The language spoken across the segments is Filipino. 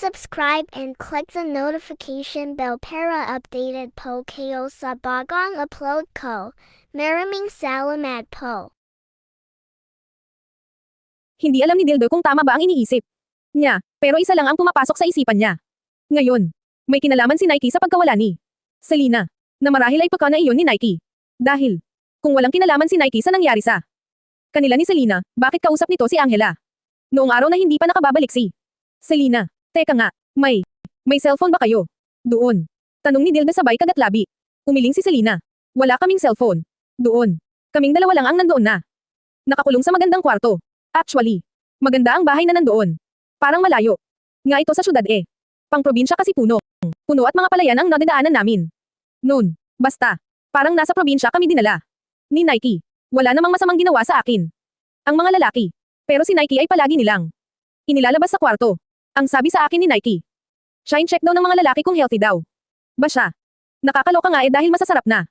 subscribe and click the notification bell para updated po kayo sa bagong upload ko. Maraming salamat po. Hindi alam ni Dildo kung tama ba ang iniisip niya, pero isa lang ang pumapasok sa isipan niya. Ngayon, may kinalaman si Nike sa pagkawala ni Selena, na marahil ay pagka na iyon ni Nike. Dahil, kung walang kinalaman si Nike sa nangyari sa kanila ni Selena, bakit kausap nito si Angela? Noong araw na hindi pa nakababalik si Selena. Teka nga, may cellphone ba kayo? Doon. Tanong ni Dilda sabay kagatlabi. Umiling si Selena. Wala kaming cellphone. Doon. Kaming dalawa lang ang nandoon na. Nakakulong sa magandang kwarto. Actually, maganda ang bahay na nandoon. Parang malayo. Nga ito sa syudad eh. Pang probinsya kasi puno. Puno at mga palayan ang nadadaanan namin. Noon, basta. Parang nasa probinsya kami dinala. Ni Nike. Wala namang masamang ginawa sa akin. Ang mga lalaki. Pero si Nike ay palagi nilang inilalabas sa kwarto. Ang sabi sa akin ni Nike. Shine check daw ng mga lalaki kung healthy daw. Ba siya? Nakakaloka nga eh dahil masasarap na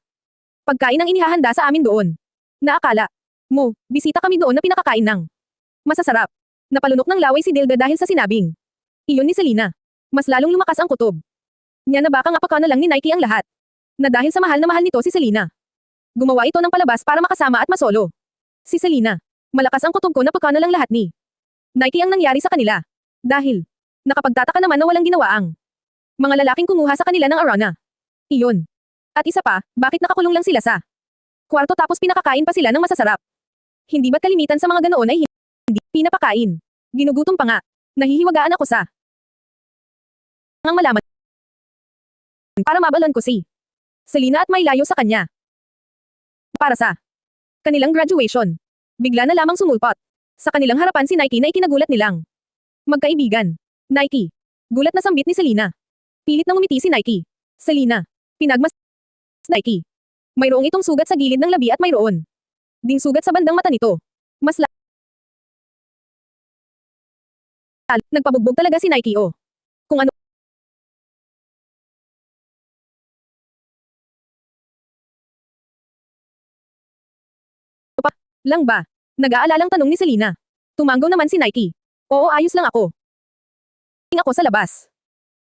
pagkain ang inihahanda sa amin doon. Naakala mo, bisita kami doon na pinakakain ng masasarap. Napalunok ng laway si Dilda dahil sa sinabing iyon ni Selena. Mas lalong lumakas ang kutob niya na baka nga pagka na lang ni Nike ang lahat. Na dahil sa mahal na mahal nito si Selena. Gumawa ito ng palabas para makasama at masolo si Selena. Malakas ang kutob ko na pagka na lang lahat ni Nike ang nangyari sa kanila. Dahil nakapagtataka naman na walang ginawa ang mga lalaking kumuha sa kanila ng arana. Iyon. At isa pa, bakit nakakulong lang sila sa kwarto tapos pinakakain pa sila ng masasarap? Hindi ba't kalimitan sa mga ganoon ay hindi pinapakain? Ginugutom pa nga. Nahihiwagaan ako sa ang malaman para mabalon ko si Selena at may layo sa kanya. Para sa kanilang graduation. Bigla na lamang sumulpot. Sa kanilang harapan si Nike na ikinagulat nilang magkaibigan. Nike. Gulat na sambit ni Selena. Pilit na ngumiti si Nike. Selena. Pinagmas Nike. Mayroong itong sugat sa gilid ng labi at mayroon ding sugat sa bandang mata nito. Mas nagpabugbog talaga si Nike o. Kung ano pa lang ba? Nag-aalalang tanong ni Selena. Tumanggaw naman si Nike. Oo, ayos lang ako. Ako sa labas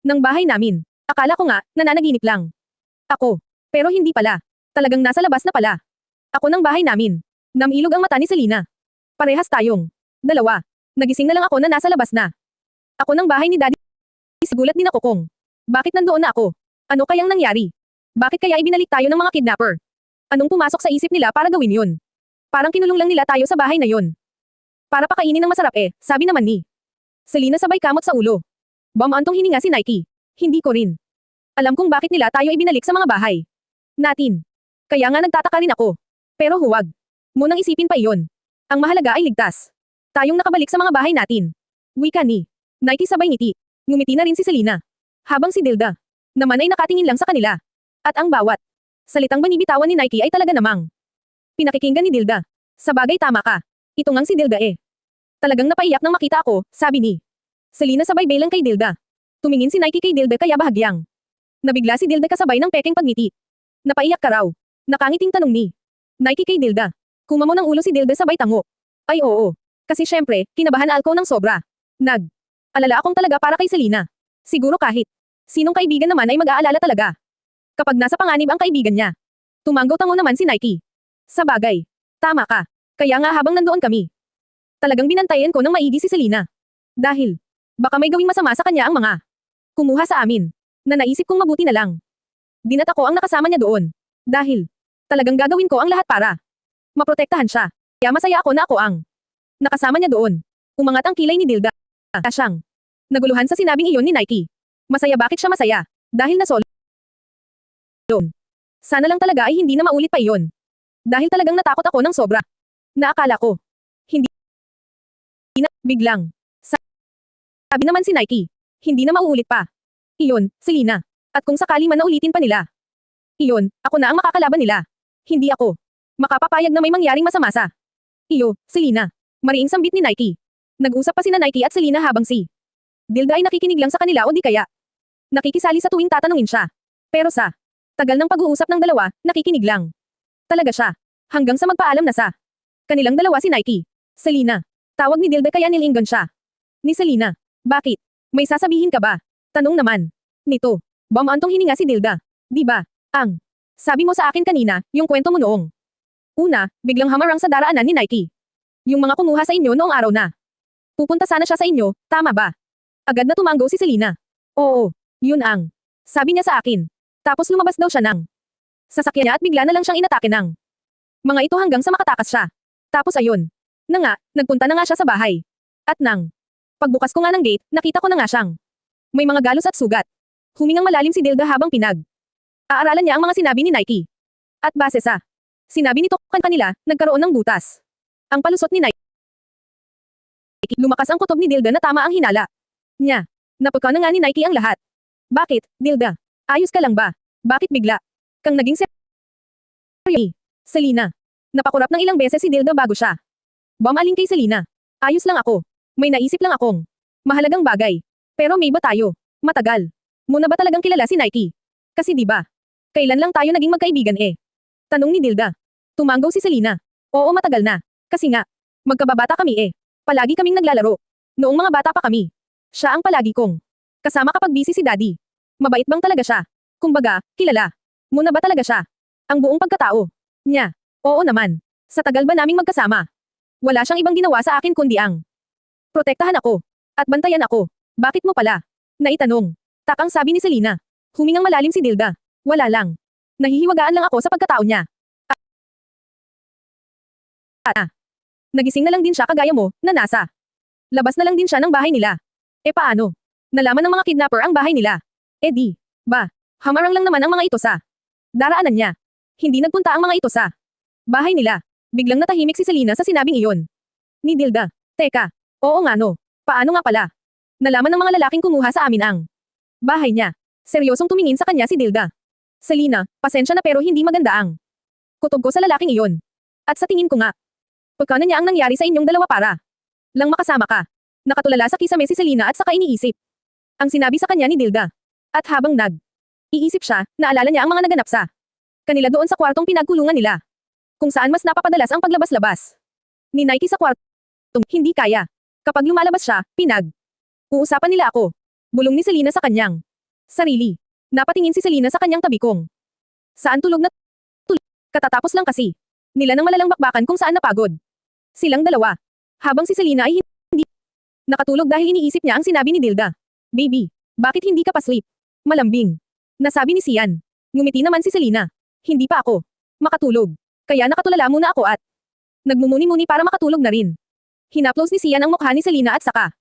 ng bahay namin. Akala ko nga, nananaginip lang ako. Pero hindi pala. Talagang nasa labas na pala ako ng bahay namin. Namilog ang mata ni Selena. Parehas tayong dalawa. Nagising na lang ako na nasa labas na ako ng bahay ni Daddy. Sigulat din ako kung bakit nandoon na ako. Ano kayang nangyari? Bakit kaya ibinalik tayo ng mga kidnapper? Anong pumasok sa isip nila para gawin yun? Parang kinulong lang nila tayo sa bahay na yun. Para pakainin ng masarap eh, sabi naman ni Selena sabay kamot sa ulo. Bamantong hininga si Nike. Hindi ko rin alam kung bakit nila tayo ibinalik sa mga bahay natin. Kaya nga nagtataka rin ako. Pero huwag mo nang isipin pa iyon. Ang mahalaga ay ligtas tayong nakabalik sa mga bahay natin. Wika ni Nike sabay ngiti. Ngumiti na rin si Selena. Habang si Dilda naman ay nakatingin lang sa kanila. At ang bawat salitang binibitawan ni Nike ay talaga namang pinakikinggan ni Dilda. Sa bagay tama ka. Ito ngang si Dilda eh. Talagang napaiyak nang makita ako, sabi ni Selena sabay belang kay Dilda. Tumingin si Nike kay Dilda kaya bahagyang nabigla si Dilda kasabay ng pekeng pagngiti. Napaiyak ka raw? Nakangiting tanong ni Nike kay Dilda. Kumamo ng ulo si Dilda sabay tango. Ay oo. Kasi syempre, kinabahan ako ng sobra. Alala akong talaga para kay Selena. Siguro kahit sinong kaibigan naman ay mag-aalala talaga kapag nasa panganib ang kaibigan niya. Tumanggaw tango naman si Nike. Sa bagay. Tama ka. Kaya nga habang nandoon kami, talagang binantayan ko ng maigi si Selena. Dahil baka may gawing masama sa kanya ang mga kumuha sa amin. Na naisip kong mabuti na lang dinat ako ang nakasama niya doon. Dahil talagang gagawin ko ang lahat para maprotektahan siya. Kaya masaya ako na ako ang nakasama niya doon. Umangat ang kilay ni Dilda. Siyang naguluhan sa sinabing iyon ni Nike. Masaya bakit siya masaya? Dahil nasolo. Sana lang talaga ay hindi na maulit pa iyon. Dahil talagang natakot ako ng sobra. Naakala ko hindi na biglang sabi naman si Nike. Hindi na mauulit pa. Iyon, Selena. At kung sakali man na ulitin pa nila. Iyon, ako na ang makakalaban nila. Hindi ako makapapayag na may mangyaring masama sa iyo, Selena. Mariing sambit ni Nike. Nag-usap pa sina Nike at Selena habang si Dilda ay nakikinig lang sa kanila o di kaya nakikisali sa tuwing tatanungin siya. Pero sa tagal ng pag-uusap ng dalawa, nakikinig lang talaga siya. Hanggang sa magpaalam na sa kanilang dalawa si Nike. Selena. Tawag ni Dilda kaya nilingon siya ni Selena. Bakit? May sasabihin ka ba? Tanong naman. Nito. Bumantong hininga si Dilda. Di ba? Ang. Sabi mo sa akin kanina, yung kwento mo noong. Una, biglang hamarang sa daraanan ni Nike. Yung mga kumuha sa inyo noong araw na. Pupunta sana siya sa inyo, tama ba? Agad na tumanggo si Selena. Oo, yun ang. Sabi niya sa akin. Tapos lumabas daw siya ng sasakyan niya at bigla na lang siyang inatake ng mga ito hanggang sa makatakas siya. Tapos ayun. Na nga, nagpunta na nga siya sa bahay. At nang pagbukas ko nga ng gate, nakita ko na nga siyang may mga galos at sugat. Humingang malalim si Dilda habang aaralan niya ang mga sinabi ni Nike. At base sa sinabi nito kanila, nagkaroon ng butas. Ang palusot ni Nike. Lumakas ang kutob ni Dilda na tama ang hinala niya. Napukaw na nga ni Nike ang lahat. Bakit, Dilda? Ayos ka lang ba? Bakit bigla kang naging seryoso? Selena. Napakurap ng ilang beses si Dilda bago siya bumaling kay Selena. Ayos lang ako. May naisip lang akong mahalagang bagay. Pero may ba tayo? Matagal. Muna ba talagang kilala si Nike? Kasi di ba? Kailan lang tayo naging magkaibigan eh? Tanong ni Dilda. Tumanggaw si Selena. Oo, matagal na. Kasi nga, magkababata kami eh. Palagi kaming naglalaro. Noong mga bata pa kami. Siya ang palagi kong kasama kapag busy si Daddy. Mabait bang talaga siya? Kumbaga, kilala. Muna ba talaga siya? Ang buong pagkatao niya. Oo naman. Sa tagal ba naming magkasama? Wala siyang ibang ginawa sa akin kundi ang protektahan ako. At bantayan ako. Bakit mo pala? Naitanong. Takang sabi ni Selena. Humingang malalim si Dilda. Wala lang. Nahihiwagaan lang ako sa pagkatao niya. Nagising na lang din siya kagaya mo, na nasa labas na lang din siya ng bahay nila. E paano? Nalaman ng mga kidnapper ang bahay nila. E di, ba, hamarang lang naman ang mga ito sa daraanan niya. Hindi nagpunta ang mga ito sa bahay nila. Biglang natahimik si Selena sa sinabing iyon. Ni Dilda. Teka, oo nga no. Paano nga pala? Nalaman ng mga lalaking kumuha sa amin ang bahay niya. Seryosong tumingin sa kanya si Dilda. Selena, pasensya na pero hindi maganda ang kutob ko sa lalaking iyon. At sa tingin ko nga, pagka na niya ang nangyari sa inyong dalawa para lang makasama ka. Nakatulala sa kisame si Selena at saka iniisip ang sinabi sa kanya ni Dilda. At habang iisip siya, naalala niya ang mga naganap sa kanila doon sa kwartong pinagkulungan nila. Kung saan mas napapadalas ang paglabas-labas ni Nike sa kwartong hindi kaya. Kapag lumalabas siya, uusapan nila ako. Bulong ni Selena sa kanyang sarili. Napatingin si Selena sa kanyang tabi kong saan tulog na tulog. Katatapos lang kasi nila ng malalang bakbakan kung saan napagod silang dalawa. Habang si Selena ay hindi nakatulog dahil iniisip niya ang sinabi ni Dilda. Baby, bakit hindi ka pa sleep? Malambing. Nasabi ni Sian. Ngumiti naman si Selena. Hindi pa ako makatulog. Kaya nakatulala muna ako at nagmumuni-muni para makatulog na rin. Hinaplos ni Sian ang mukha ni Selena at saka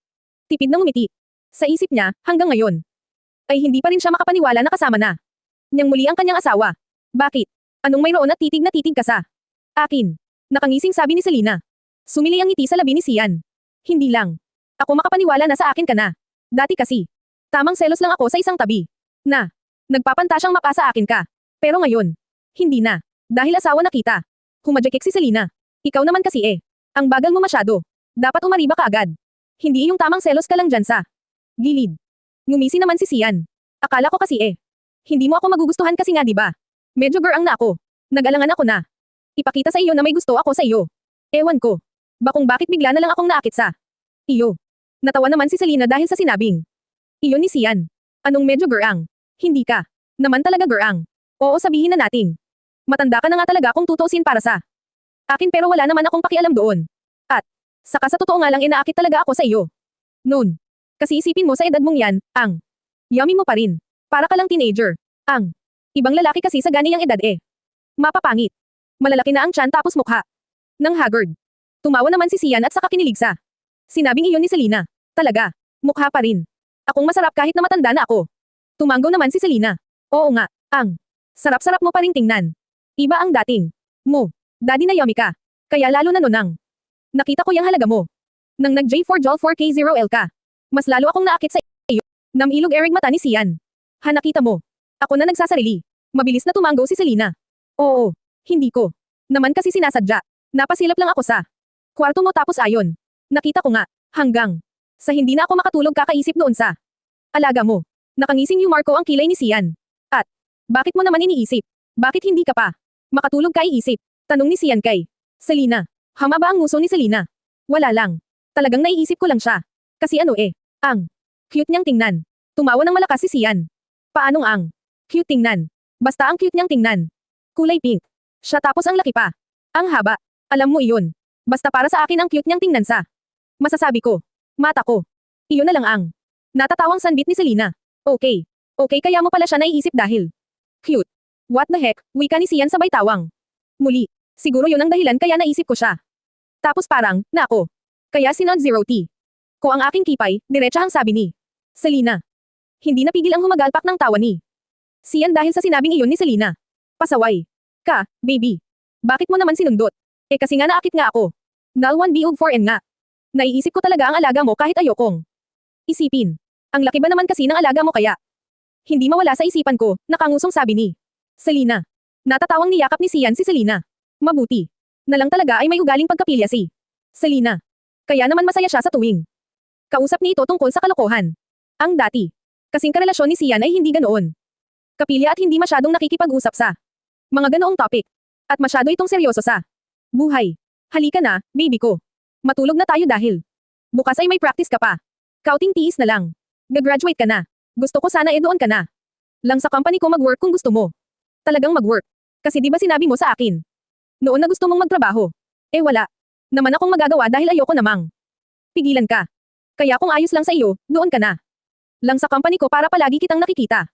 tipid na ngumiti. Sa isip niya, hanggang ngayon ay hindi pa rin siya makapaniwala na kasama na niyang muli ang kanyang asawa. Bakit? Anong mayroon at titig na titig ka sa akin? Nakangising sabi ni Selena. Sumili ang ngiti sa labi ni Sian. Hindi lang ako makapaniwala na sa akin ka na. Dati kasi, tamang selos lang ako sa isang tabi. Na, nagpapantasyang mapa sa akin ka. Pero ngayon, hindi na. Dahil asawa na kita. Humadjakik si Selena. Ikaw naman kasi eh. Ang bagal mo masyado. Dapat umariba ka agad. Hindi yung tamang selos ka lang dyan sa gilid. Ngumisi naman si Sian. Akala ko kasi eh. Hindi mo ako magugustuhan kasi nga diba? Medyo girang na ako. Nag-alangan ako na ipakita sa iyo na may gusto ako sa iyo. Ewan ko. Bakong bakit bigla na lang akong naakit sa iyo. Natawa naman si Selena dahil sa sinabing iyon ni Sian. Anong medyo girang? Hindi ka naman talaga girang. Oo, sabihin na natin. Matanda ka na nga talaga kung tutuusin para sa akin pero wala naman akong pakialam doon. At saka sa totoo nga lang inaakit talaga ako sa iyo. Noon. Kasi isipin mo sa edad mong yan, ang yummy mo pa rin. Para ka lang teenager. Ang ibang lalaki kasi sa ganiyang edad eh. Mapapangit. Malalaki na ang tiyan tapos mukha ng haggard. Tumawa naman si Sian at saka kinilig sa sinabing iyon ni Selena. Talaga, mukha pa rin. Akong masarap kahit na matanda na ako. Tumanggaw naman si Selena. Oo nga, ang sarap-sarap mo pa rin tingnan. Iba ang dating mo. Daddy na yummy ka. Kaya lalo na nunang nakita ko yung halaga mo. Nang nag-J4 Jol 4K0L ka. Mas lalo akong naakit sa iyo. Namilog erig mata ni Sian. Ha, nakita mo. Ako na nagsasarili. Mabilis na tumanggaw si Selena. Oo, hindi ko naman kasi sinasadya. Napasilap lang ako sa kwarto mo tapos ayon. Nakita ko nga, hanggang sa hindi na ako makatulog kakaisip doon sa alaga mo. Nakangising humor ko ang kilay ni Sian. At, bakit mo naman iniisip? Bakit hindi ka pa makatulog ka iisip? Tanong ni Sian kay Selena. Hama ba ang nguso ni Selena? Wala lang. Talagang naiisip ko lang siya. Kasi ano eh, ang Cute niyang tingnan. Tumawa ng malakas si Sian. Paanong ang? Cute tingnan. Basta ang cute niyang tingnan. Kulay pink. Siya tapos ang laki pa. Ang haba. Alam mo iyon. Basta para sa akin ang cute niyang tingnan sa. Masasabi ko. Mata ko. Iyon na lang ang. Natatawang sanbit ni Selena. Okay. Okay kaya mo pala siya naiisip dahil. Cute. What the heck, wika ni Sian sabay tawang. Muli. Siguro yun ang dahilan kaya naisip ko siya. Tapos parang, na ako. Kaya sinod 0T. Ko ang aking kipay, diretsahang sabi ni. Selena. Hindi napigil ang humagalpak ng tawa ni. Sian dahil sa sinabing iyon ni Selena. Pasaway. Ka, baby. Bakit mo naman sinundot? Kasi nga naakit nga ako. Null 1 biug 4N nga. Naiisip ko talaga ang alaga mo kahit ayokong. Isipin. Ang laki ba naman kasi ng alaga mo kaya? Hindi mawala sa isipan ko, nakangusong sabi ni. Selena. Natatawang niyakap ni Sian si Selena. Mabuti. Na lang talaga ay may ugaling pagkapilya si. Selena. Kaya naman masaya siya sa tuwing. Kausap ni ito tungkol sa kalokohan. Ang dati. Kasing karelasyon ni Sian ay hindi ganoon. Kapilya at hindi masyadong nakikipag-usap sa mga ganoong topic. At masyado itong seryoso sa buhay. Halika na, baby ko. Matulog na tayo dahil bukas ay may practice ka pa. Kauting tiis na lang. Gagraduate ka na. Gusto ko sana doon ka na. Lang sa company ko mag-work kung gusto mo. Talagang mag-work. Kasi di ba sinabi mo sa akin? Noon na gusto mong magtrabaho. Wala. Naman akong magagawa dahil ayoko namang. Pigilan ka. Kaya kung ayos lang sa iyo, doon ka na. Lang sa company ko para palagi kitang nakikita.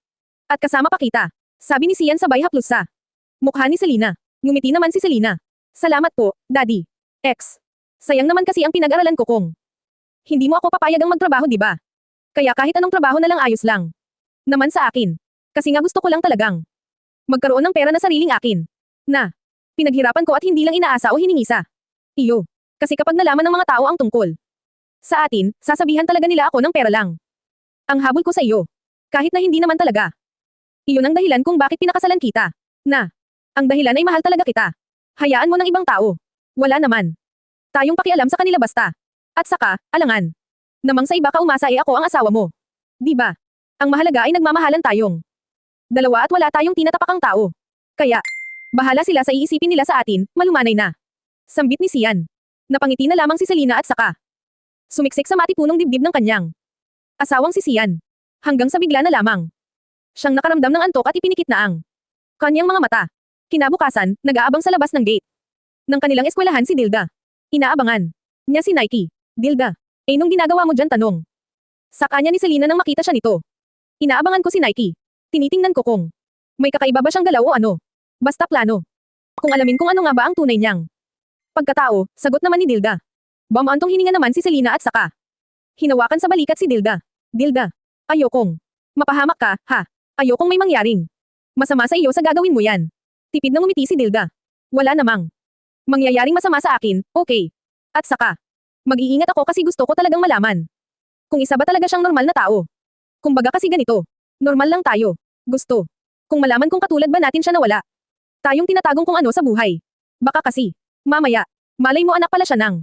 At kasama pa kita. Sabi ni Sian sabay haplos sa mukha ni Selena. Ngumiti naman si Selena. Salamat po, Daddy. X. Sayang naman kasi ang pinag-aralan ko kung hindi mo ako papayagang magtrabaho di ba? Kaya kahit anong trabaho na lang ayos lang. Naman sa akin. Kasi nga gusto ko lang talagang magkaroon ng pera na sariling akin. Na pinaghirapan ko at hindi lang inaasa o hiningi sa iyo. Kasi kapag nalaman ng mga tao ang tungkol sa atin, sasabihan talaga nila ako ng pera lang. Ang habol ko sa iyo. Kahit na hindi naman talaga. Iyon ang dahilan kung bakit pinakasalan kita. Na ang dahilan ay mahal talaga kita. Hayaan mo ng ibang tao. Wala naman tayong pakialam sa kanila basta. At saka, alangan. Namang sa iba ka umasa ako ang asawa mo. Di ba? Ang mahalaga ay nagmamahalan tayong dalawa at wala tayong tinatapakang tao. Kaya, bahala sila sa iisipin nila sa atin, malumanay na. Sambit ni Sian. Napangiti na lamang si Selena at saka sumiksik sa matipunong dibdib ng kanyang asawang si Sian. Hanggang sa bigla na lamang siyang nakaramdam ng antok at ipinikit na ang kanyang mga mata. Kinabukasan, nag-aabang sa labas ng gate ng kanilang eskwelahan si Dilda. Inaabangan niya si Nike. Dilda, nung ginagawa mo dyan tanong? Sa kanya ni Selena nang makita siya nito. Inaabangan ko si Nike. Tinitingnan ko kung may kakaiba ba siyang galaw o ano. Basta plano. Kung alamin kung ano nga ba ang tunay niyang pagkatao, sagot naman ni Dilda. Bamantong hininga naman si Selena at saka hinawakan sa balikat si Dilda. Dilda, ayokong mapahamak ka, ha? Ayokong may mangyaring masama sa iyo sa gagawin mo yan. Tipid na ngumiti si Dilda. Wala namang mangyayaring masama sa akin, okay. At saka mag-iingat ako kasi gusto ko talagang malaman kung isa ba talaga siyang normal na tao. Kumbaga kasi ganito. Normal lang tayo. Gusto kung malaman kung katulad ba natin siya nawala. Tayong tinatagong kung ano sa buhay. Baka kasi mamaya, malay mo anak pala siya ng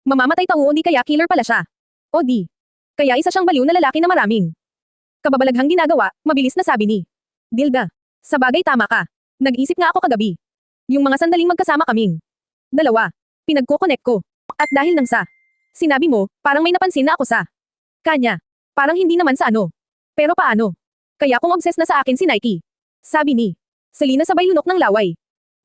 mamamatay tao o di kaya killer pala siya. O di kaya isa siyang baliw na lalaki na maraming kababalaghang ginagawa, mabilis na sabi ni Dilda. Sa bagay tama ka. Nag-isip nga ako kagabi. Yung mga sandaling magkasama kaming dalawa, pinagko-connect ko. At dahil nang sa sinabi mo, parang may napansin na ako sa kanya. Parang hindi naman sa ano. Pero paano? Kaya kung obsessed na sa akin si Nike. Sabi ni Selena sabay lunok ng laway.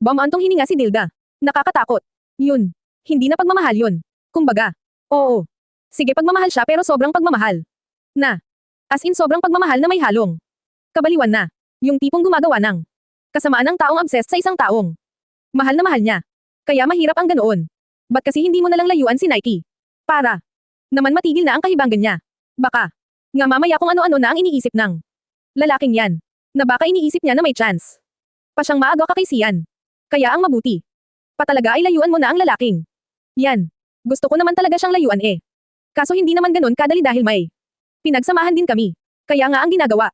Bamantong hininga si Dilda. Nakakatakot. Yun. Hindi na pagmamahal yun. Kumbaga. Oo. Sige pagmamahal siya pero sobrang pagmamahal. Na. As in sobrang pagmamahal na may halong kabaliwan na. Yung tipong gumagawa ng kasamaan ng taong obsessed sa isang taong mahal na mahal niya. Kaya mahirap ang ganoon. Ba't kasi hindi mo nalang layuan si Nike? Para naman matigil na ang kahibangan niya. Baka nga mamaya kung ano-ano na ang iniisip ng lalaking yan. Na baka iniisip niya na may chance pa siyang maaga ka kay Sian. Kaya ang mabuti patalaga ay layuan mo na ang lalaking yan. Gusto ko naman talaga siyang layuan eh. Kaso hindi naman ganun kadali dahil may pinagsamahan din kami. Kaya nga ang ginagawa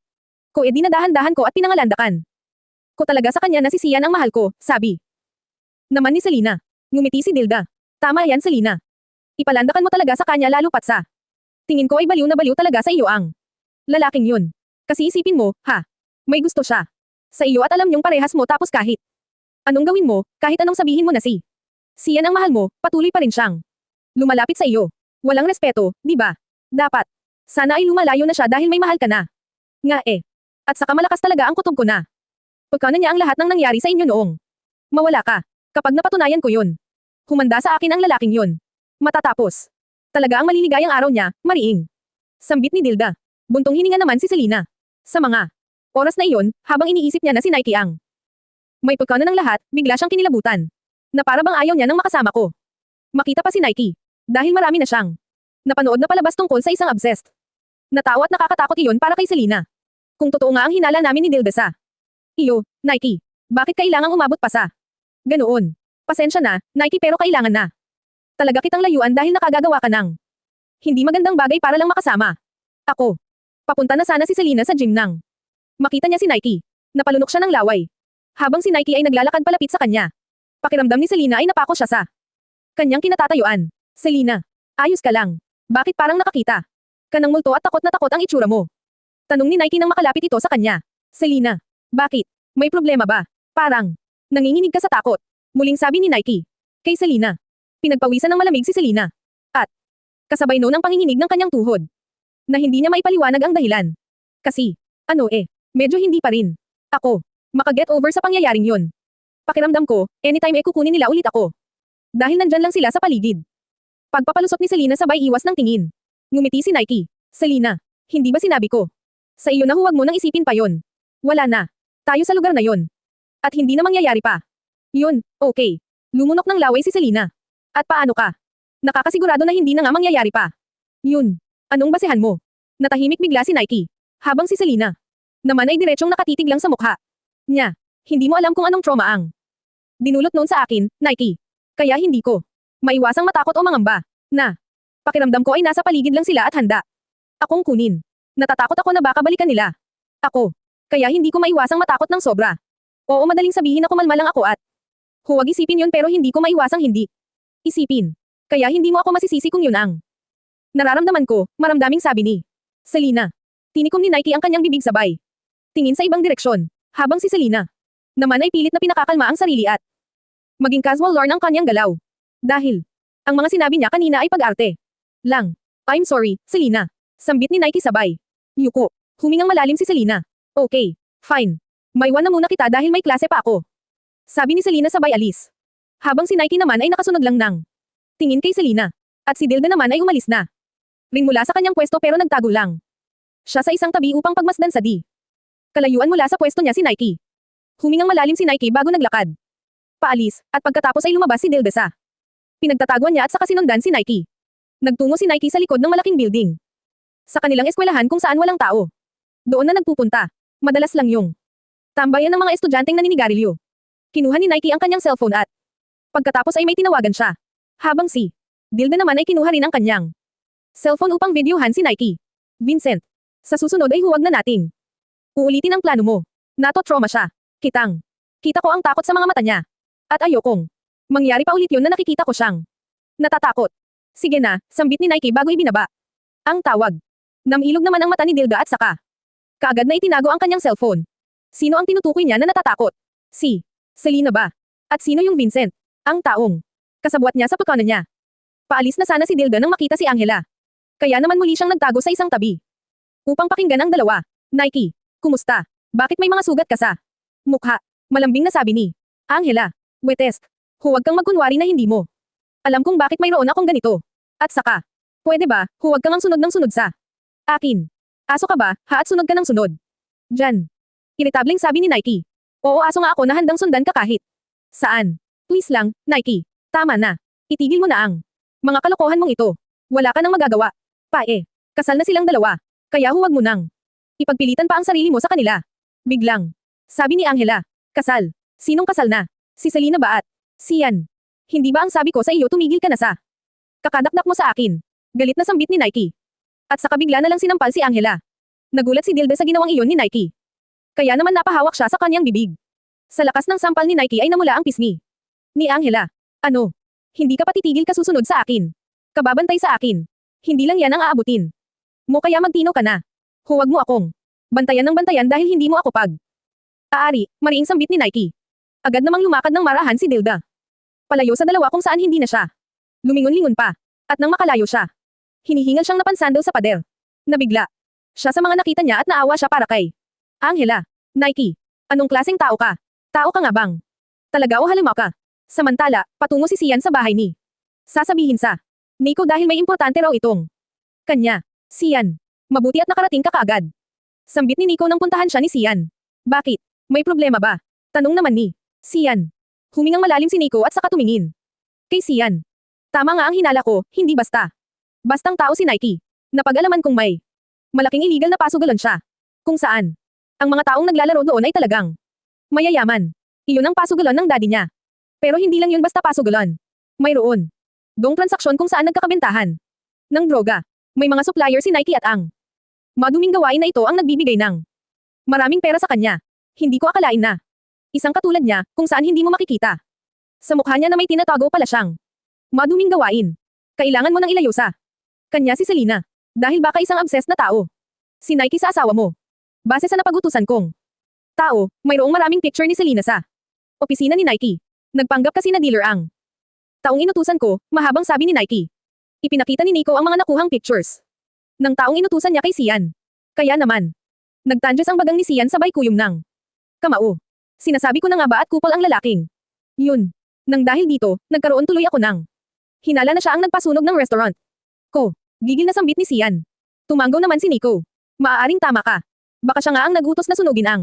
ko edi nadahan-dahan ko at pinangalandakan ko talaga sa kanya na si Sian ang mahal ko, sabi naman ni Selena. Ngumiti si Dilda. Tama yan Selena. Ipalandakan mo talaga sa kanya lalo pat sa tingin ko ay baliw na baliw talaga sa iyo ang lalaking yun. Kasi isipin mo, ha? May gusto siya sa iyo at alam niyong parehas mo tapos kahit anong gawin mo, kahit anong sabihin mo na si Sian ang mahal mo, patuloy pa rin siyang lumalapit sa iyo. Walang respeto, di ba? Dapat Sana ay lumalayo na siya dahil may mahal ka na. Nga eh. At saka malakas talaga ang kutob ko na. Pagkanan niya ang lahat ng nangyari sa inyo noong. Mawala ka. Kapag napatunayan ko yun. Humanda sa akin ang lalaking yun. Matatapos. Talaga ang maliligayang araw niya, Mariing. Sambit ni Dilda. Buntong hininga naman si Selena. Sa mga oras na iyon, habang iniisip niya na si Nike ang may pagkanan ng lahat, bigla siyang kinilabutan. Na para bang ayaw niya nang makasama ko. Makita pa si Nike. Dahil marami na siyang napanood na palabas tungkol sa isang obsessed na tao at nakakatakot iyon para kay Selena. Kung totoo nga ang hinala namin ni Dilda sa iyo, Nike, bakit kailangang umabot pa sa ganoon? Pasensya na, Nike, pero kailangan na. Talaga kitang layuan dahil nakagagawa ka ng hindi magandang bagay para lang makasama ako. Papunta na sana si Selena sa gym nang makita niya si Nike. Napalunok siya ng laway. Habang si Nike ay naglalakad palapit sa kanya. Pakiramdam ni Selena ay napako siya sa kanyang kinatatayuan. Selena, ayos ka lang. Bakit parang nakakita ka ng multo at takot na takot ang itsura mo? Tanong ni Nike nang makalapit ito sa kanya. Selena, bakit? May problema ba? Parang nanginginig ka sa takot. Muling sabi ni Nike kay Selena. Pinagpawisan ng malamig si Selena. At kasabay noon ang panginginig ng kanyang tuhod. Na hindi niya maipaliwanag ang dahilan. Kasi, medyo hindi pa rin ako makaget over sa pangyayaring yun. Pakiramdam ko, anytime kukunin nila ulit ako. Dahil nandyan lang sila sa paligid. Pagpapalusot ni Selena sabay iwas ng tingin. Ngumiti si Nike. Selena, hindi ba sinabi ko? Sa iyo na huwag mo nang isipin pa yon. Wala na. Tayo sa lugar na yon. At hindi na mangyayari pa. Yun, okay. Lumunok ng laway si Selena. At paano ka? Nakakasigurado na hindi na nga mangyayari pa. Yun. Anong basehan mo? Natahimik bigla si Nike. Habang si Selena naman ay diretsyong nakatitig lang sa mukha niya. Hindi mo alam kung anong trauma ang dinulot noon sa akin, Nike. Kaya hindi ko maiwasang matakot o mangamba na pakiramdam ko ay nasa paligid lang sila at handa akong kunin. Natatakot ako na baka balikan nila ako. Kaya hindi ko maiwasang matakot ng sobra. Oo, madaling sabihin na kumalma lang ako at huwag isipin yun, pero hindi ko maiwasang hindi isipin. Kaya hindi mo ako masisisi kung yun ang nararamdaman ko, maramdaming sabi ni Selena. Tinikom ni Nike ang kanyang bibig sabay tingin sa ibang direksyon, habang si Selena naman ay pilit na pinakakalma ang sarili at maging casual lorn ang kanyang galaw. Dahil ang mga sinabi niya kanina ay pag-arte lang. I'm sorry, Selena. Sambit ni Nike sabay yuko. Humingang malalim si Selena. Okay, fine. Maiwan na muna kita dahil may klase pa ako. Sabi ni Selena sabay alis. Habang si Nike naman ay nakasunod lang ng tingin kay Selena. At si Dilda naman ay umalis na rin mula sa kanyang pwesto, pero nagtago lang siya sa isang tabi upang pagmasdan sa kalayuan mula sa pwesto niya si Nike. Humingang malalim si Nike bago naglakad paalis, at pagkatapos ay lumabas si Dilda sa pinagtataguan niya at saka sinundan si Nike. Nagtungo si Nike sa likod ng malaking building sa kanilang eskwelahan kung saan walang tao. Doon na nagpupunta. Madalas lang yung tambayan ng mga estudyanteng naninigarilyo. Kinuha ni Nike ang kanyang cellphone at pagkatapos ay may tinawagan siya. Habang si Dilda naman ay kinuha rin ang kanyang cellphone upang videohan si Nike. Vincent, sa susunod ay huwag na nating uulitin ang plano mo. Nato-trauma siya. Kita ko ang takot sa mga mata niya. At ayokong mangyari pa ulit yun na nakikita ko siyang natatakot. Sige na, sambit ni Nike bago ibinaba ang tawag. Namilog naman ang mata ni Dilda at saka kaagad na itinago ang kanyang cellphone. Sino ang tinutukoy niya na natatakot? Si Selena ba? At sino yung Vincent? Ang taong kasabwat niya sa pagkanan niya. Paalis na sana si Dilda nang makita si Angela. Kaya naman muli siyang nagtago sa isang tabi upang pakinggan ang dalawa. Nike, kumusta? Bakit may mga sugat ka sa mukha? Malambing na sabi ni Angela. Wetesk, huwag kang magkunwari na hindi mo alam kung bakit mayroon akong ganito. At saka, pwede ba, huwag kang ang sunod ng sunod sa akin. Aso ka ba, ha, at sunod ka ng sunod? Diyan. Iritableng sabi ni Nike. Oo, aso nga ako na handang sundan ka kahit saan. Please lang, Nike. Tama na. Itigil mo na ang mga kalokohan mong ito. Wala ka nang magagawa. Kasal na silang dalawa. Kaya huwag mo nang ipagpilitan pa ang sarili mo sa kanila. Biglang sabi ni Angela. Kasal. Sinong kasal na? Si Selena ba at si Yan? Hindi ba ang sabi ko sa iyo tumigil ka na sa kakadakdak mo sa akin? Galit na sambit ni Nike. At saka bigla na lang sinampal si Angela. Nagulat si Dilda sa ginawang iyon ni Nike. Kaya naman napahawak siya sa kanyang bibig. Sa lakas ng sampal ni Nike ay namula ang pisngi ni Angela. Ano? Hindi ka pa titigil ka susunod sa akin. Kababantay sa akin. Hindi lang yan ang aabutin mo, kaya magtino ka na. Huwag mo akong bantayan ng bantayan dahil hindi mo ako aari, mariing sambit ni Nike. Agad namang lumakad ng marahan si Dilda. Palayo sa dalawa kung saan hindi na siya lumingon-lingon pa. At nang makalayo siya, hinihingal siyang napansandal sa pader Nabigla siya sa mga nakita niya at naawa siya para kay Angela. Nike, anong klaseng tao ka? Tao ka nga bang? Talaga o halimaw ka? Samantala, patungo si Sian sa bahay ni. Sasabihin sa Nico dahil may importante raw itong kanya. Sian, mabuti at nakarating ka kaagad. Sambit ni Nico nang puntahan siya ni Sian. Bakit? May problema ba? Tanong naman ni Sian. Humingang malalim si Nico at saka tumingin kay Sian. Tama nga ang hinala ko, hindi basta. Bastang tao si Nike. Napag-alaman kong may malaking illegal na pasugalan siya. Kung saan ang mga taong naglalaro doon ay talagang mayayaman. Iyon ang pasugalan ng daddy niya. Pero hindi lang yun basta pasugalan. Mayroon doong transaksyon kung saan nagkakabentahan ng droga. May mga supplier si Nike at ang maduming gawain na ito ang nagbibigay ng maraming pera sa kanya. Hindi ko akalain na isang katulad niya kung saan hindi mo makikita. Sa mukha niya na may tinatago pala siyang maduming gawain. Kailangan mo nang ilayo sa kanya si Selena. Dahil baka isang obsessed na tao. Si Nike sa asawa mo. Base sa napagutusan kong tao, mayroong maraming picture ni Selena sa opisina ni Nike. Nagpanggap kasi na dealer ang taong inutusan ko, mahabang sabi ni Nike. Ipinakita ni Nico ang mga nakuhang pictures ng taong inutusan niya kay Sian. Kaya naman, nagtandyos ang bagang ni Sian sabay kuyom ng kamao. Sinasabi ko na nga ba at kupal ang lalaking yun. Nang dahil dito, nagkaroon tuloy ako ng hinala na siya ang nagpasunog ng restaurant ko. Gigil na sambit ni Sian. Tumanggaw naman si Nico. Maaaring tama ka. Baka siya nga ang nagutos na sunugin ang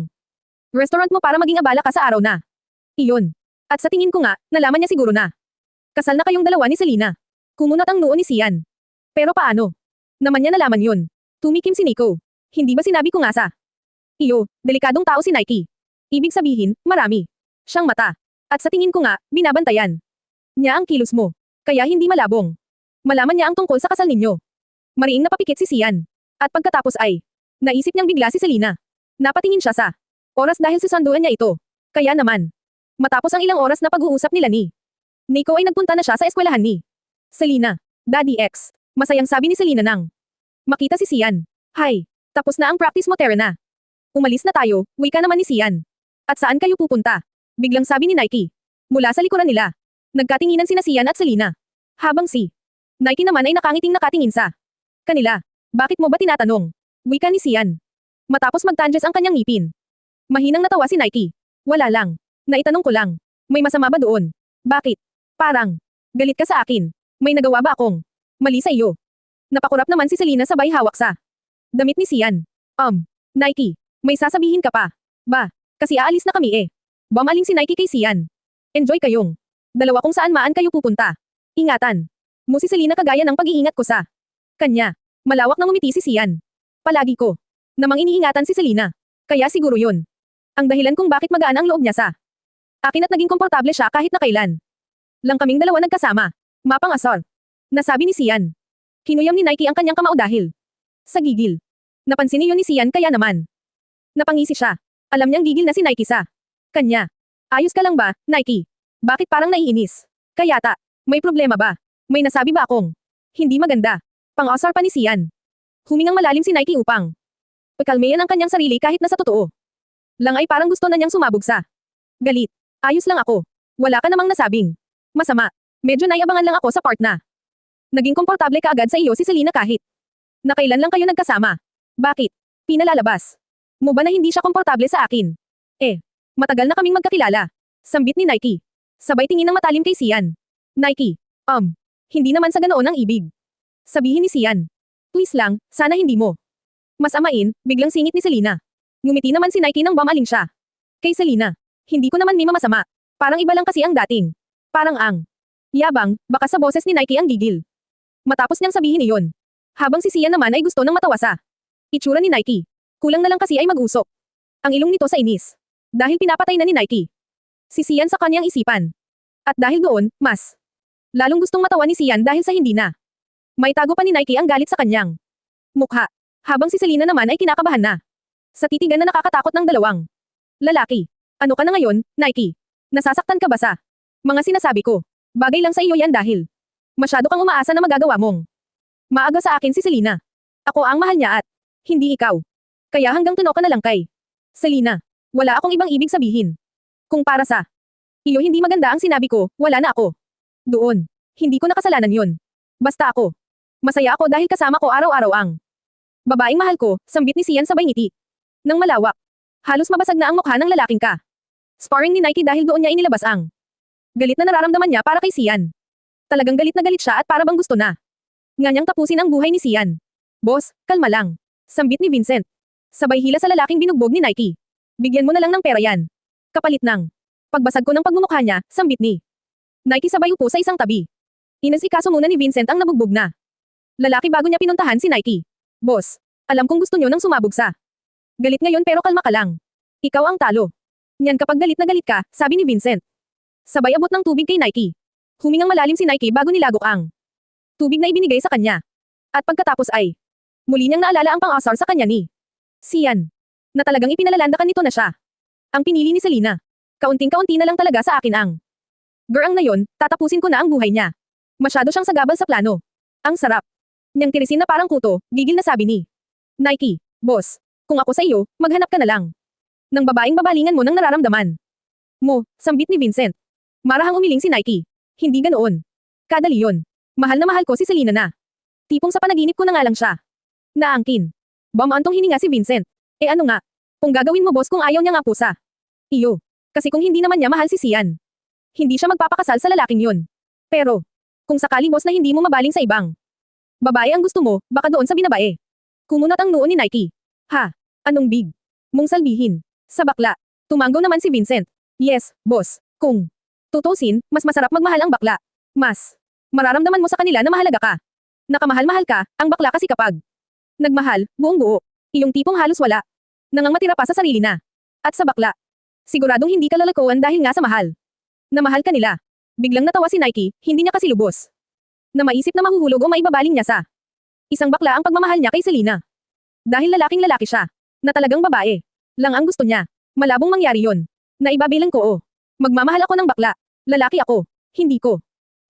restaurant mo para maging abala ka sa araw na iyon. At sa tingin ko nga, nalaman niya siguro na kasal na kayong dalawa ni Selena. Kumunat ang noo ni Sian. Pero paano naman niya nalaman yun? Tumikim si Nico. Hindi ba sinabi ko nga sa iyo, delikadong tao si Nike. Ibig sabihin, marami siyang mata. At sa tingin ko nga, binabantayan niya ang kilos mo. Kaya hindi malabong malaman niya ang tungkol sa kasal ninyo. Mariing napapikit si Sian. At pagkatapos ay naisip niyang bigla si Selena. Napatingin siya sa oras dahil susunduan niya ito. Kaya naman, matapos ang ilang oras na pag-uusap nila ni Nico ay nagpunta na siya sa eskwelahan ni Selena. Daddy X. Masayang sabi ni Selena nang makita si Sian. Hay, tapos na ang practice mo Terena. Umalis na tayo, wika naman ni Sian. At saan kayo pupunta? Biglang sabi ni Nike. Mula sa likuran nila. Nagkatinginan sina Sian at Selena. Habang si Nike naman ay nakangiting nakatingin sa kanila. Bakit mo ba tinatanong? Wika ni Sian. Matapos magtandyos ang kanyang ngipin. Mahinang natawa si Nike. Wala lang. Naitanong ko lang. May masama ba doon? Bakit? Parang galit ka sa akin. May nagawa ba akong mali sa iyo? Napakurap naman si Selena sabay hawak sa damit ni Sian. Nike, may sasabihin ka pa. Ba, kasi aalis na kami eh. Bumaling si Nike kay Sian. Enjoy kayong dalawa kung saan maan kayo pupunta. Ingatan mo si Selena kagaya ng pag-iingat ko sa kanya. Malawak na ngumiti si Sian. Palagi ko namang iniingatan si Selena. Kaya siguro yun ang dahilan kung bakit magaan ang loob niya sa akin at naging komportable siya kahit na kailan lang kaming dalawa nagkasama. Mapang-asar. Nasabi ni Sian. Kinuyam ni Nike ang kanyang kamao dahil sa gigil. Napansin niyo ni Sian kaya naman napangisi siya. Alam niyang gigil na si Nike sa kanya. Ayos ka lang ba, Nike? Bakit parang naiinis? Kayata, may problema ba? May nasabi ba akong hindi maganda? Pang-asar pa ni Sian. Humingang malalim si Nike upang pakalmayan ang kanyang sarili kahit na sa totoo lang ay parang gusto na niyang sumabog sa galit. Ayos lang ako. Wala ka namang nasabing masama. Medyo naiabangan lang ako sa part na naging komportable ka agad sa iyo si Selena kahit na kailan lang kayo nagkasama. Bakit? Pinalalabas mo ba na hindi siya komportable sa akin? Matagal na kaming magkakilala. Sambit ni Nike. Sabay tingin ng matalim kay Sian. Nike, hindi naman sa ganoon ang ibig sabihin ni Sian. Please lang, sana hindi mo mas amain, biglang singit ni Selena. Ngumiti naman si Nike nang bumaling siya kay Selena. Hindi ko naman mima masama. Parang iba lang kasi ang dating. Parang ang yabang, baka sa boses ni Nike ang gigil. Matapos niyang sabihin iyon. Habang si Sian naman ay gusto nang matawa sa itsura ni Nike. Kulang na lang kasi ay mag-usok ang ilong nito sa inis. Dahil pinapatay na ni Nike si Sian sa kanyang isipan. At dahil doon, mas lalong gustong matawa ni Sian dahil sa hindi na may tago pa ni Nike ang galit sa kanyang mukha. Habang si Selena naman ay kinakabahan na sa titigan na nakakatakot ng dalawang lalaki. Ano ka na ngayon, Nike? Nasasaktan ka ba sa mga sinasabi ko? Bagay lang sa iyo yan dahil masyado kang umaasa na magagawa mong maaga sa akin si Selena. Ako ang mahal niya at hindi ikaw. Kaya hanggang tuno ka na lang kay Selena. Wala akong ibang ibig sabihin. Kung para sa iyo hindi maganda ang sinabi ko, wala na ako. Doon. Hindi ko nakasalanan yun. Basta ako. Masaya ako dahil kasama ko araw-araw ang Babaeng mahal ko, sambit ni Sian sabay ngiti. Nang malawak. Halos mabasag na ang mukha ng lalaking ka. Sparring ni Nike dahil doon niya inilabas ang galit na nararamdaman niya para kay Sian. Talagang galit na galit siya at para bang gusto na nga niyang tapusin ang buhay ni Sian. Boss, kalma lang. Sambit ni Vincent. Sabay hila sa lalaking binugbog ni Nike. Bigyan mo na lang ng pera yan. Kapalit ng pagbasag ko ng pagmumukha niya, sambit ni Nike sabay upo sa isang tabi. Inasikaso muna ni Vincent ang nabugbog na lalaki bago niya pinuntahan si Nike. Boss, alam kong gusto niyo nang sumabog sa galit ngayon pero kalma ka lang. Ikaw ang talo. Nyan kapag galit na galit ka, sabi ni Vincent. Sabay abot ng tubig kay Nike. Humingang malalim si Nike bago nilagok ang tubig na ibinigay sa kanya. At pagkatapos ay muli niyang naalala ang pang-asar sa kanya ni Sian. Na talagang ipinalalandakan nito na siya. Ang pinili ni Selena. Kaunting-kaunti na lang talaga sa akin ang girang na yon, tatapusin ko na ang buhay niya. Masyado siyang sagabal sa plano. Ang sarap. Niyang tirisin na parang kuto, gigil na sabi ni Nike, boss, kung ako sa iyo, maghanap ka na lang ng babaeng babalingan mo nang nararamdaman mo, sambit ni Vincent. Marahang umiling si Nike. Hindi ganoon. Kadali yon. Mahal na mahal ko si Selena na. Tipong sa panaginip ko na nga lang siya. Naangkin. Bamantong hininga si Vincent. Eh ano nga? Kung gagawin mo boss kung ayaw niya nga pusa. Iyo. Kasi kung hindi naman niya mahal si Sian, hindi siya magpapakasal sa lalaking yun. Pero, kung sakali boss na hindi mo mabaling sa ibang babae ang gusto mo, baka doon sa binabae. Kumunat ang noo ni Nike. Ha? Anong big mong salbihin? Sa bakla. Tumanggaw naman si Vincent. Yes, boss. Kung tutusin, mas masarap magmahal ang bakla. Mas mararamdaman mo sa kanila na mahalaga ka. Nakamahal-mahal ka, ang bakla kasi kapag nagmahal, buong buo. Iyong tipong halos wala. Nangang matira pa sa sarili na. At sa bakla. Siguradong hindi ka lalakuan dahil nga sa mahal. Na mahal ka nila. Biglang natawa si Nike, hindi niya kasi lubos na maisip na mahuhulog o maibabaling niya sa isang bakla ang pagmamahal niya kay Selena. Dahil lalaking lalaki siya, na talagang babae lang ang gusto niya. Malabong mangyari yon. Na ibabilang ko magmamahal ako ng bakla. Lalaki ako. Hindi ko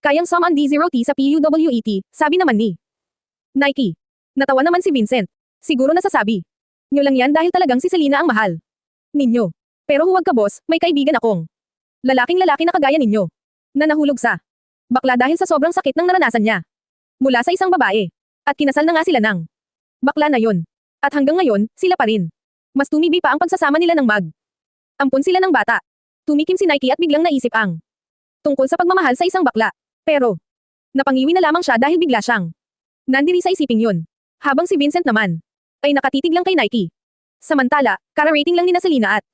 kayang summon D0T sa PUWET, sabi naman ni Nike. Natawa naman si Vincent. Siguro nasasabi niyo lang yan dahil talagang si Selena ang mahal ninyo. Pero huwag ka boss, may kaibigan akong lalaking lalaki na kagaya ninyo. Na nahulog sa bakla dahil sa sobrang sakit ng naranasan niya. Mula sa isang babae. At kinasal na nga sila ng bakla na yon. At hanggang ngayon, sila pa rin. Mas tumibi pa ang pagsasama nila ng ampon sila ng bata. Tumikim si Nike at biglang naisip ang tungkol sa pagmamahal sa isang bakla. Pero, napangiwi na lamang siya dahil bigla siyang nandiri sa isiping yun. Habang si Vincent naman ay nakatitig lang kay Nike. Samantala, kara-rating lang ni na Selena at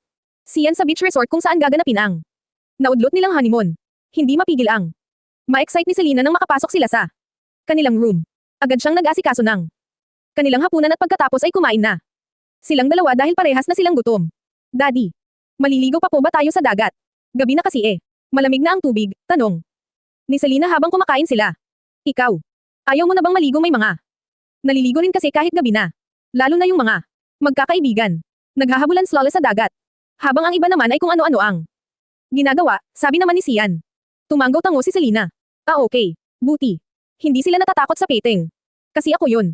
Sian sa beach resort kung saan gaganapin ang naudlot nilang honeymoon. Hindi mapigil ang ma-excite ni Selena nang makapasok sila sa kanilang room. Agad siyang nag-asikaso ng kanilang hapunan at pagkatapos ay kumain na. Silang dalawa dahil parehas na silang gutom. Daddy, maliligo pa po ba tayo sa dagat? Gabi na kasi eh. Malamig na ang tubig, tanong ni Selena habang kumakain sila. Ikaw, ayaw mo na bang maligo may mga naliligo rin kasi kahit gabi na. Lalo na yung mga magkakaibigan. Naghahabulan slowly sa dagat. Habang ang iba naman ay kung ano-ano ang ginagawa, sabi naman ni Sian. Tumanggaw tango si Selena. Ah okay, buti. Hindi sila natatakot sa peteng. Kasi ako yun.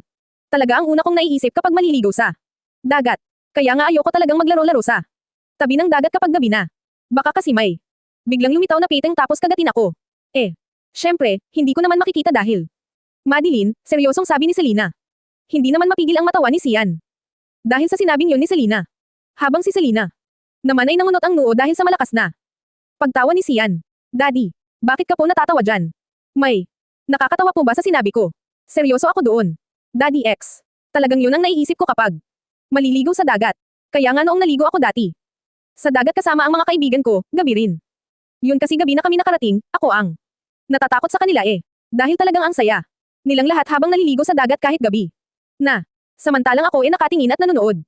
Talaga ang una kong naiisip kapag maliligo sa dagat. Kaya nga ayoko talagang maglaro-laro sa tabi ng dagat kapag gabi na. Baka kasi may biglang lumitaw na peteng tapos kagatin ako. Syempre, hindi ko naman makikita dahil Madeline, seryosong sabi ni Selena. Hindi naman mapigil ang matawa ni Sian. Dahil sa sinabing yun ni Selena. Habang si Selena naman ay nangunot ang noo dahil sa malakas na pagtawa ni Sian. Daddy, bakit ka po natatawa dyan? May nakakatawa po ba sa sinabi ko? Seryoso ako doon. Daddy X. Talagang yun ang naiisip ko kapag maliligo sa dagat. Kaya nga noong naligo ako dati sa dagat kasama ang mga kaibigan ko, gabi rin. Yun kasi gabi na kami nakarating, ako ang natatakot sa kanila eh. Dahil talagang ang saya nilang lahat habang naliligo sa dagat kahit gabi. Na, samantalang ako nakatingin at nanonood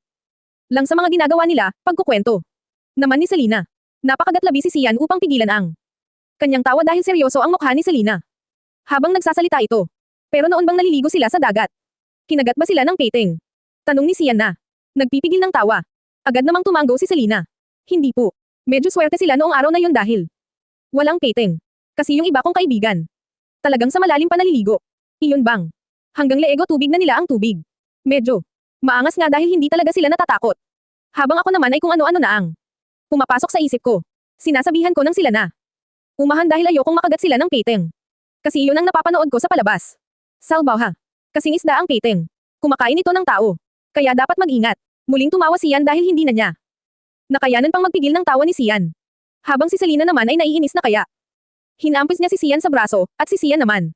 lang sa mga ginagawa nila, pagkukwento naman ni Selena. Napakagatlabi si Sian upang pigilan ang kanyang tawa dahil seryoso ang mukha ni Selena. Habang nagsasalita ito. Pero noon bang naliligo sila sa dagat? Kinagat ba sila ng peteng? Tanong ni Sian na nagpipigil ng tawa. Agad namang tumanggo si Selena. Hindi po. Medyo swerte sila noong araw na yun dahil walang peteng. Kasi yung iba kong kaibigan talagang sa malalim pa naliligo. Iyon bang? Hanggang leego tubig na nila ang tubig. Medyo maangas nga dahil hindi talaga sila natatakot. Habang ako naman ay kung ano-ano na ang pumapasok sa isip ko. Sinasabihan ko ng sila na umahan dahil ayokong makagat sila ng peteng. Kasi iyon ang napapanood ko sa palabas. Salbaw ha. Kasing isda ang peteng. Kumakain ito ng tao. Kaya dapat mag-ingat. Muling tumawa si Yan dahil hindi na niya nakayanan pang magpigil ng tawa ni Sian. Habang si Selena naman ay naiinis na kaya. Hinampis niya si Sian sa braso, at si Sian naman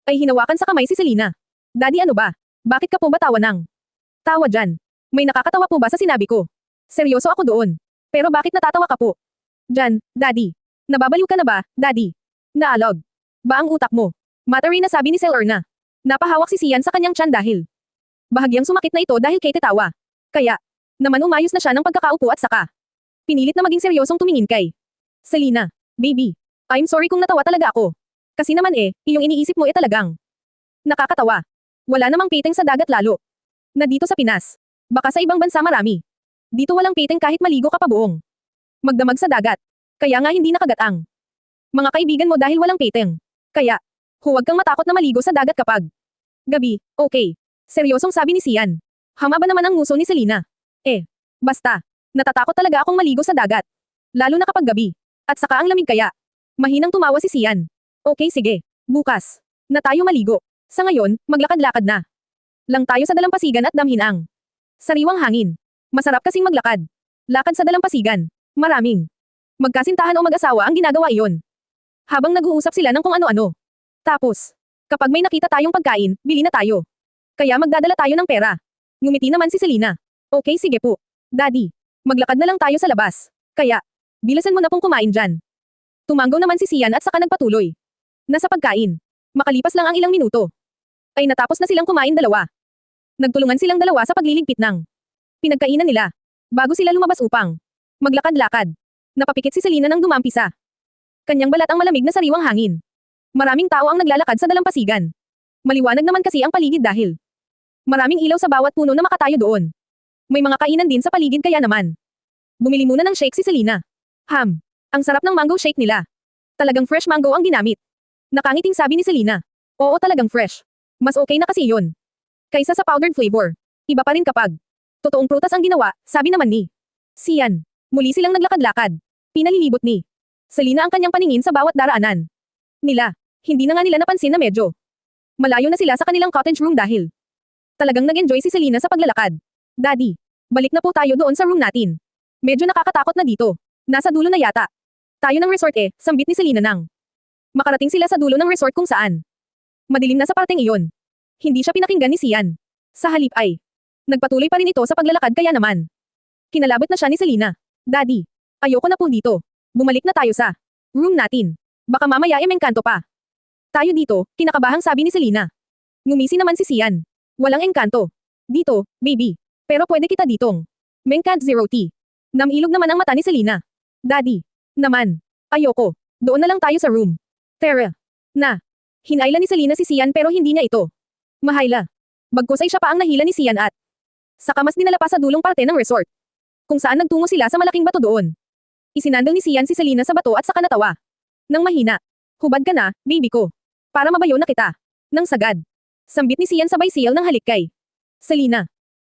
ay hinawakan sa kamay si Selena. Daddy ano ba? Bakit ka po ba tawa ng tawa dyan? May nakakatawa po ba sa sinabi ko? Seryoso ako doon. Pero bakit natatawa ka po? Dyan, Daddy. Nababaliw ka na ba, Daddy? Naalog ba ang utak mo? Matari na sabi ni Selena. Napahawak si Sian sa kanyang tiyan dahil bahagyang sumakit na ito dahil kay tetawa. Kaya naman umayos na siya ng pagkakaupo at saka pinilit na maging seryosong tumingin kay Selena. Baby, I'm sorry kung natawa talaga ako. Kasi naman iyong iniisip mo talagang nakakatawa. Wala namang piteng sa dagat lalo na dito sa Pinas. Baka sa ibang bansa marami. Dito walang piteng kahit maligo ka pa buong magdamag sa dagat. Kaya nga hindi nakagat ang mga kaibigan mo dahil walang piteng. Kaya huwag kang matakot na maligo sa dagat kapag gabi, okay. Seryosong sabi ni Sian. Hama ba naman ang nguso ni Selena? Basta. Natatakot talaga akong maligo sa dagat. Lalo na kapag gabi. At saka ang lamig kaya. Mahinang tumawa si Sian. Okay sige. Bukas na tayo maligo. Sa ngayon, maglakad-lakad na lang tayo sa dalampasigan at damhin ang sariwang hangin. Masarap kasing maglakad. Lakad sa dalampasigan. Maraming magkasintahan o mag-asawa ang ginagawa iyon. Habang nag-uusap sila ng kung ano-ano. Tapos, kapag may nakita tayong pagkain, bili na tayo. Kaya magdadala tayo ng pera. Ngumiti naman si Selena. Okay sige po. Daddy, maglakad na lang tayo sa labas. Kaya, bilasan mo na pong kumain dyan. Tumanggaw naman si Sian at saka nagpatuloy na sa pagkain. Makalipas lang ang ilang minuto ay natapos na silang kumain dalawa. Nagtulungan silang dalawa sa pagliligpit ng pinagkainan nila bago sila lumabas upang maglakad-lakad. Napapikit si Selena nang dumampi sa kanyang balat ang malamig na sariwang hangin. Maraming tao ang naglalakad sa dalampasigan. Maliwanag naman kasi ang paligid dahil maraming ilaw sa bawat puno na makatayo doon. May mga kainan din sa paligid kaya naman. Bumili muna ng shake si Selena. Ang sarap ng mango shake nila. Talagang fresh mango ang ginamit. Nakangiting sabi ni Selena. Oo talagang fresh. Mas okay na kasi yun. Kaysa sa powdered flavor. Iba pa rin kapag totoong prutas ang ginawa, sabi naman ni Sian. Muli silang naglakad-lakad. Pinalilibot ni Selena ang kanyang paningin sa bawat daraanan nila. Hindi na nga nila napansin na medyo malayo na sila sa kanilang cottage room dahil talagang nag-enjoy si Selena sa paglalakad. Daddy, balik na po tayo doon sa room natin. Medyo nakakatakot na dito. Nasa dulo na yata tayo ng resort sambit ni Selena nang makarating sila sa dulo ng resort kung saan madilim na sa parteng iyon. Hindi siya pinakinggan ni Sian. Sa halip ay nagpatuloy pa rin ito sa paglalakad kaya naman kinalabot na siya ni Selena. Daddy, ayoko na po dito. Bumalik na tayo sa room natin. Baka mamaya mengkanto pa tayo dito, kinakabahang sabi ni Selena. Ngumisi naman si Sian. Walang engkanto dito, baby. Pero pwede kita ditong mengkant zero tea. Namilog naman ang mata ni Selena. Daddy, naman. Ayoko. Doon na lang tayo sa room. Tara. Na. Hinayla ni Selena si Sian pero hindi niya ito mahayla. Bagkus ay siya pa ang nahila ni Sian at saka mas dinala pa sa dulong parte ng resort. Kung saan nagtungo sila sa malaking bato doon. Isinandal ni Sian si Selena sa bato at saka natawa. Nang mahina. Hubad ka na, baby ko. Para mabayo na kita. Nang sagad. Sambit ni Sian sabay siyal ng halik kay Selena.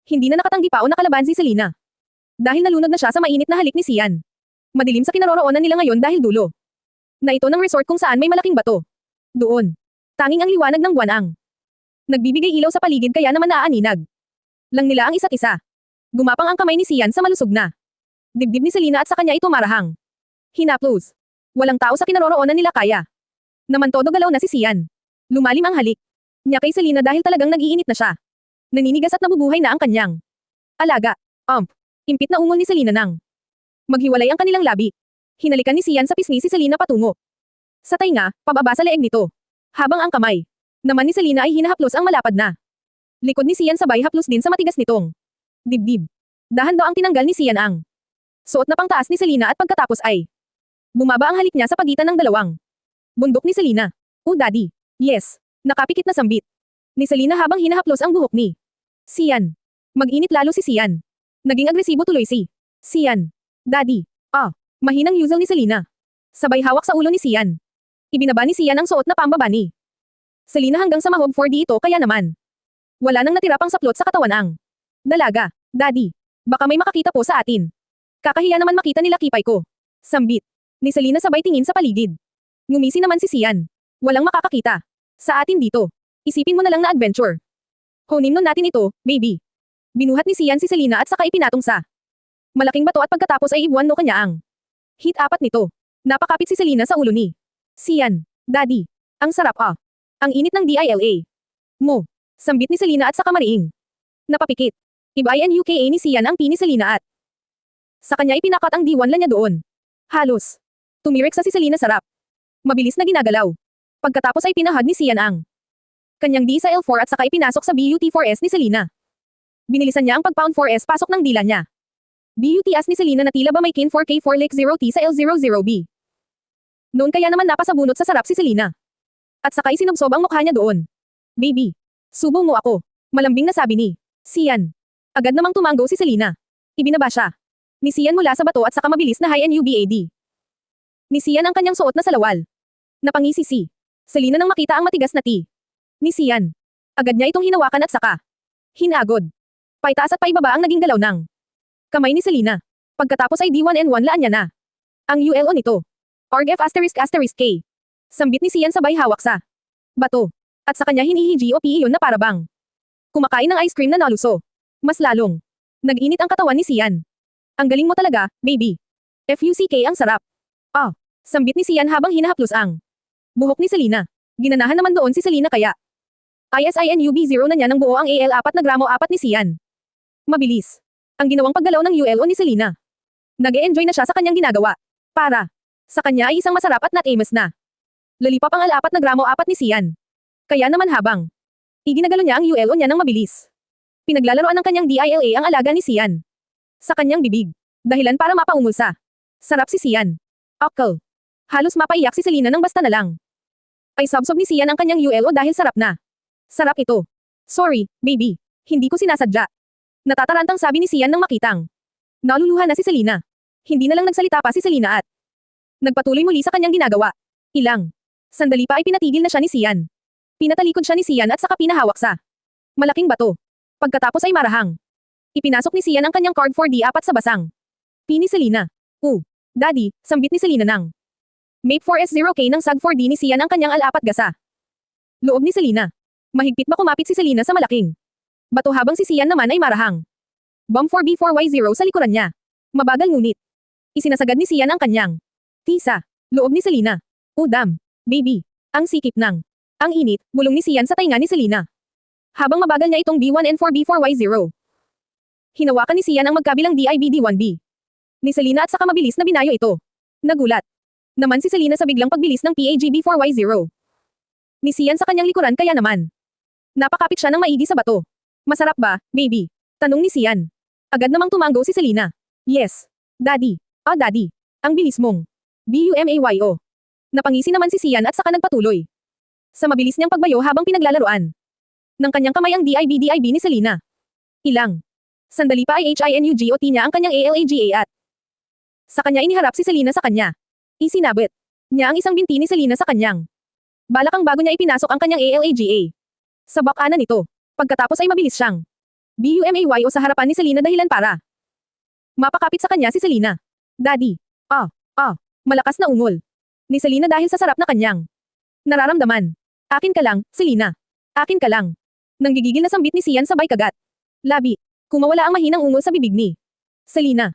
Hindi na nakatanggi pa o nakalaban si Selena. Dahil nalunod na siya sa mainit na halik ni Sian. Madilim sa kinaroroonan nila ngayon dahil dulo na ito ng resort kung saan may malaking bato. Doon. Tanging ang liwanag ng buwan ang nagbibigay ilaw sa paligid kaya naman naaaninag lang nila ang isa't isa. Gumapang ang kamay ni Sian sa malusog na dibdib ni Selena at sa kanya ito marahang hinaplos. Walang tao sa kinaroroonan nila kaya naman todo galaw na si Sian. Lumalim ang halik niya kay Selena dahil talagang nag-iinit na siya. Naninigas at nabubuhay na ang kanyang alaga. Impit na ungol ni Selena nang maghiwalay ang kanilang labi. Hinalikan ni Sian sa pisngi si Selena patungo sa tainga, pababa sa leeg nito. Habang ang kamay naman ni Selena ay hinahaplos ang malapad na likod ni Sian sabay haplos din sa matigas nitong dibdib. Dahan-daang tinanggal ni Sian ang suot na pangtaas ni Selena at pagkatapos ay bumaba ang halik niya sa pagitan ng dalawang bundok ni Selena. Oh daddy. Yes. Nakapikit na sambit ni Selena habang hinahaplos ang buhok ni Sian. Mag-init lalo si Sian. Naging agresibo tuloy si Sian. Daddy. Mahinang yuzal ni Selena. Sabay hawak sa ulo ni Sian. Ibinaba ni Sian ang suot na pambaba ni Selena hanggang sa mahog 4D ito kaya naman wala nang natira pang saplot sa katawan ang dalaga. Daddy. Baka may makakita po sa atin. Kakahiya naman makita nila kipay ko. Sambit ni Selena sabay tingin sa paligid. Ngumisi naman si Sian. Walang makakakita sa atin dito. Isipin mo na lang na adventure. Honeymoon natin ito, baby. Binuhat ni Sian si Selena at saka ipinatong sa malaking bato at pagkatapos ay ibuwan no kanya ang hit 4 nito. Napakapit si Selena sa ulo ni Sian. Daddy. Ang sarap Ang init ng DILA. Mo. Sambit ni Selena at saka mariing. Napapikit. Iba-INUKA ni Sian ang pini Selena at sa kanya ipinakat ang D1 la niya doon. Halos. Tumirik sa si Selena sarap. Mabilis na ginagalaw. Pagkatapos ay pinahag ni Sian ang kanyang D sa L4 at saka ipinasok sa BUT4S ni Selena. Binilisan niya ang pag-pound 4S pasok ng dila niya. BUTS ni Selena na tila ba may kin 4K4 Lake 0T sa L00B. Noon kaya naman napasabunot sa sarap si Selena. At saka isinubsob ang mukha niya doon. Baby. Subo mo ako. Malambing na sabi ni Sian. Agad namang tumanggo si Selena. Ibinaba siya ni Sian mula sa bato at saka mabilis na high NUBAD. Ni Sian ang kanyang suot na salawal. Napangisi si Selena nang makita ang matigas na T ni Sian. Agad niya itong hinawakan at saka hinagod. Paitaas at paibaba ang naging galaw ng kamay ni Selena. Pagkatapos ay D1N1 laan niya na ang ULO nito. ORG F***K. Sambit ni Sian sabay hawak sa bato. At sa kanya hinihigi o iyon na parabang kumakain ng ice cream na naluso. Mas lalong nag-init ang katawan ni Sian. Ang galing mo talaga, baby. FUCK ang sarap. Sambit ni Sian habang hinahaplos ang buhok ni Selena. Ginanahan naman doon si Selena kaya ISINUB0 na niya ng buo ang AL4 na gramo 4 ni Sian. Mabilis ang ginawang paggalaw ng ULO ni Selena. Nag-e-enjoy na siya sa kanyang ginagawa. Para sa kanya ay isang masarap at not Amos na lalipap ang L4 na gramo 4 ni Sian. Kaya naman habang iginagalo niya ang ULO niya ng mabilis. Pinaglalaroan ng kanyang DILA ang alaga ni Sian sa kanyang bibig. Dahilan para mapaungol sa sarap si Sian. Okkel. Halos mapaiyak si Selena nang basta na lang ay sabsob ni Sian ang kanyang ULO dahil sarap na. Sarap ito. Sorry, baby. Hindi ko sinasadya. Natatarantang sabi ni Sian nang makitang naluluha na si Selena. Hindi na lang nagsalita pa si Selena at nagpatuloy muli sa kanyang ginagawa. Ilang sandali pa ay pinatigil na siya ni Sian. Pinatalikod siya ni Sian at saka pinahawak sa malaking bato. Pagkatapos ay marahang ipinasok ni Sian ang kanyang card 4D4 sa basang pini Selena. Daddy, sambit ni Selena nang Mape 4S0K ng SAG 4D ni Sian ang kanyang L4 gasa. Loob ni Selena. Mahigpit ba kumapit si Selena sa malaking bato habang si Sian naman ay marahang Bomb 4B4Y0 sa likuran niya. Mabagal ngunit isinasagad ni Sian ang kanyang tisa. Loob ni Selena. Damn, baby. Ang sikip ng ang init, bulong ni Sian sa tainga ni Selena. Habang mabagal niya itong B1N4B4Y0. Hinawakan ni Sian ang magkabilang DIBD1B ni Selena at saka mabilis na binayo ito. Nagulat naman si Selena sa biglang pagbilis ng PAGB4Y0 ni Sian sa kanyang likuran kaya naman napakapit siya ng maigi sa bato. Masarap ba, baby? Tanong ni Sian. Agad namang tumanggo si Selena. Yes. Daddy. Daddy. Ang bilis mong. BUMAYO. Napangisi naman si Sian at saka nagpatuloy sa mabilis niyang pagbayo habang pinaglalaroan ng kanyang kamay ang DIBDIB ni Selena. Ilang sandali pa ay HINUGOT niya ang kanyang ALAGA at sa kanya iniharap si Selena sa kanya. Isinabit niya ang isang binti ni Selena sa kanyang balakang bago niya ipinasok ang kanyang ALAGA sa bakana nito. Pagkatapos ay mabilis siyang BUMAYO sa harapan ni Selena dahilan para mapakapit sa kanya si Selena. Daddy. Malakas na ungol ni Selena dahil sa sarap na kanyang nararamdaman. Akin ka lang, Selena. Akin ka lang. Nang gigigil na sambit ni Sian sabay kagat. Labi. Kumawala ang mahinang ungol sa bibig ni Selena.